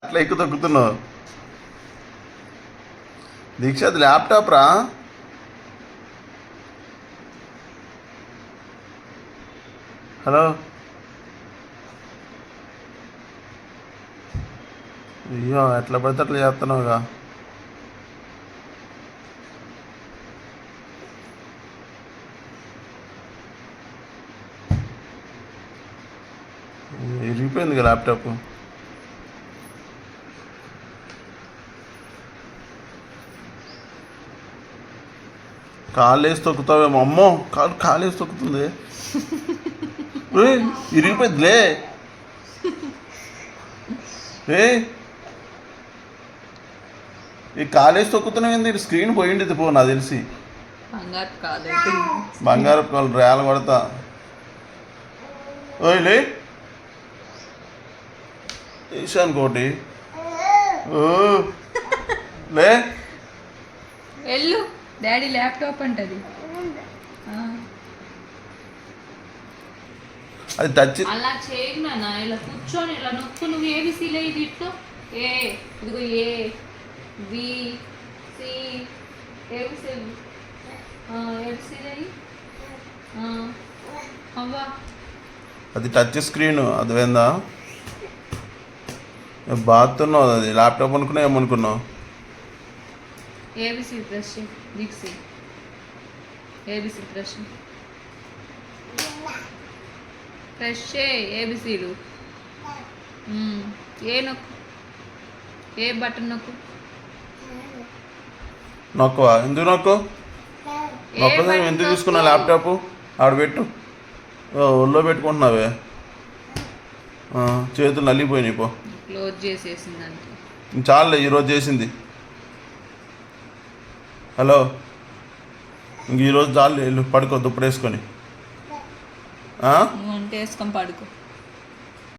అట్లా ఎక్కువ తొక్కుతున్నావు దీక్ష అది ల్యాప్టాప్ రా హలో అయ్యో ఎట్లా పడితే అట్లా చేస్తున్నావుగా ఇరిగిపోయింది ల్యాప్టాప్ కాళ్ళు వేసి తొక్కుతావేమో అమ్మో కాళ్ళు వేసి తొక్కుతుంది ఇరిగిపోయిందిలే ఈ కాలేజ్ తొక్కుతున్నావు ఏంది స్క్రీన్ పోయింది పో నాకు తెలిసి బంగారు కాలు రేల కొడతా ఓయ్ ఈశాన్ కోటి లే వెళ్ళు డాడీ ల్యాప్టాప్ అంటది అది టచ్ అలా చేయకు నాన్న ఇలా కూర్చొని ఇలా నొక్కు నువ్వు ఏబిసిలే ఇది ఇట్టు ఏ ఇదిగో ఏ బి సి ఏబిసి ఏబిసిలే అవ్వా అది టచ్ స్క్రీన్ అది వేందా బాగుతున్నావు అది ల్యాప్టాప్ అనుకున్నావు ఏమనుకున్నావు ABC press Deekshi ABC press fresh ఏబిసీలు ఏ నొక్కు ఏ బటన్ నొక్కు నొక్కవా ఎందుకు నొక్కు నొక్కదా ఎందుకు తీసుకున్నా ల్యాప్టాప్ ఆడ పెట్టు ఒళ్ళో పెట్టుకుంటున్నావే చేతులు నలిగిపోయినాయి పో క్లోజ్ చేసేసిందంటే చాలే ఈరోజు చేసింది హలో ఇంక ఈరోజు చాలు వెళ్ళు పడుకో దుప్పుడు వేసుకొని అంటే వేసుకొని పడుకో